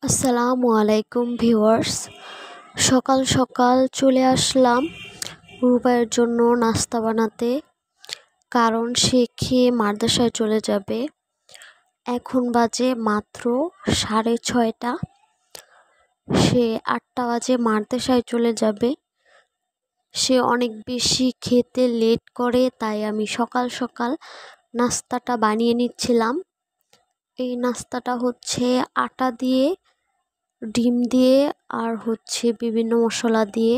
আসসালামু আলাইকুম ভিউয়ার্স। সকাল সকাল চলে আসলাম রুবাইয়ের জন্য নাস্তা বানাতে, কারণ সে খেয়ে মাদ্রাসায় চলে যাবে। এখন বাজে মাত্র 6:30। সে 8টা বাজে মাদ্রাসায় চলে যাবে। সে অনেক বেশি খেতে লেট করে, তাই আমি সকাল সকাল নাস্তাটা বানিয়ে নিচ্ছিলাম। এই নাস্তাটা হচ্ছে আটা দিয়ে, ডিম দিয়ে আর বিভিন্ন মশলা দিয়ে।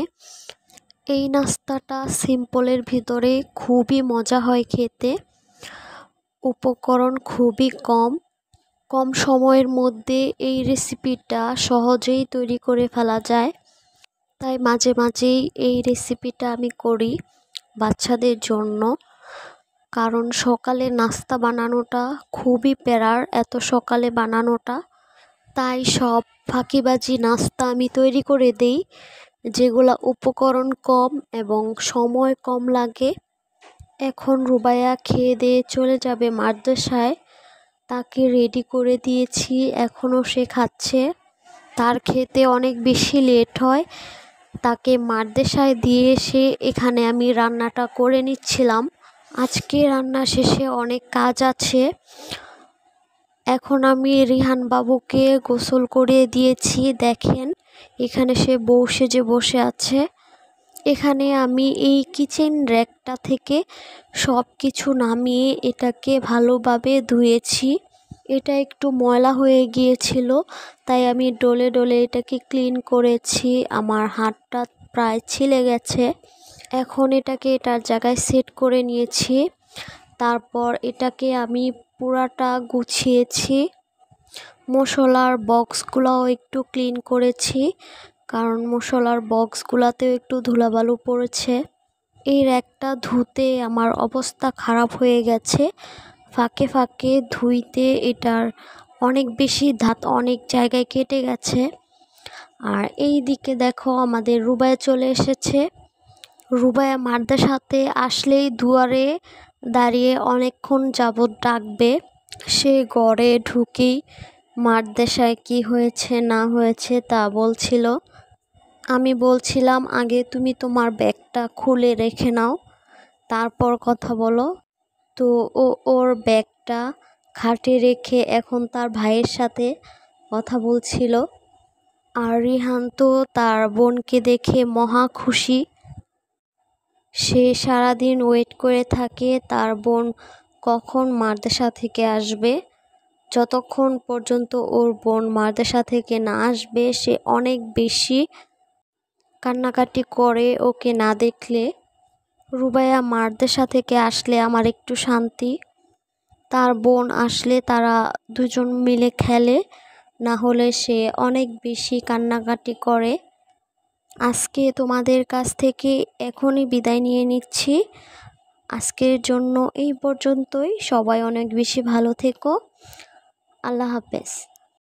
এই নাস্তাটা সিম্পলের ভিতরে খুবই মজা হয় খেতে। উপকরণ খুবই কম সময়ের মধ্যে এই রেসিপিটা সহজেই তৈরি করে ফেলা যায়। তাই মাঝে মাঝেই এই রেসিপিটা আমি করি বাচ্চাদের জন্য, কারণ সকালে নাস্তা বানানোটা খুবই প্যারার, এত সকালে বানানোটা। তাই সব ফাঁকিবাজি নাস্তা আমি তৈরি করে দেই, যেগুলা উপকরণ কম এবং সময় কম লাগে। এখন রুবাইয়া খেয়ে দিয়ে চলে যাবে মাদ্রাসায়। তাকে রেডি করে দিয়েছি, এখনও সে খাচ্ছে। তার খেতে অনেক বেশি লেট হয়। তাকে মাদ্রাসায় দিয়ে এসে এখানে আমি রান্নাটা করে নিচ্ছিলাম। আজকে রান্না শেষে অনেক কাজ আছে। এখন আমি রিহান বাবুকে গোসল করিয়ে দিয়েছি। দেখেন এখানে সে বউ সেজে বসে আছে। এখানে আমি এই কিচেন র্যাকটা থেকে সব কিছু নামিয়ে এটাকে ভালোভাবে ধুয়েছি। এটা একটু ময়লা হয়ে গিয়েছিল, তাই আমি ডলে ডলে এটাকে ক্লিন করেছি। আমার হাতটা প্রায় ছিলে গেছে। এখন এটাকে এটার জায়গায় সেট করে নিয়েছি। তারপর এটাকে আমি পুরাটা গুছিয়েছি। মশলার বক্সগুলোও একটু ক্লিন করেছি, কারণ মশলার বক্সগুলোতেও একটু ধুলাবালু পড়েছে। এই র্যাকটা ধুতে আমার অবস্থা খারাপ হয়ে গেছে। ফাঁকে ফাঁকে ধুইতে এটার অনেক বেশি ধাত অনেক জায়গায় কেটে গেছে। আর এই দিকে দেখো আমাদের রুবাইয়া চলে এসেছে। রুবাইয়া মাদ্রাসাতে আসলেই দুয়ারে দাঁড়িয়ে অনেকক্ষণ যাবৎ ডাকবে। সে ঘরে ঢুকেই মাদ্রাসায় কি হয়েছে না হয়েছে তা বলছিল। আমি বলছিলাম, আগে তুমি তোমার ব্যাগটা খুলে রেখে নাও, তারপর কথা বলো। তো ওর ব্যাগটা খাটে রেখে এখন তার ভাইয়ের সাথে কথা বলছিল। আর রিহান তো তার বোনকে দেখে মহা খুশি। সে সারাদিন ওয়েট করে থাকে তার বোন কখন মাদ্রাসা থেকে আসবে। যতক্ষণ পর্যন্ত ওর বোন মাদ্রাসা থেকে না আসবে সে অনেক বেশি কান্নাকাটি করে ওকে না দেখলে। রুবাইয়া মাদ্রাসা থেকে আসলে আমার একটু শান্তি। তার বোন আসলে তারা দুজন মিলে খেলে, না হলে সে অনেক বেশি কান্নাকাটি করে। আজকে তোমাদের কাছ থেকে এখনই বিদায় নিয়ে নিচ্ছি। আজকের জন্য এই পর্যন্তই। সবাই অনেক বেশি ভালো থেকো। আল্লাহ হাফেজ।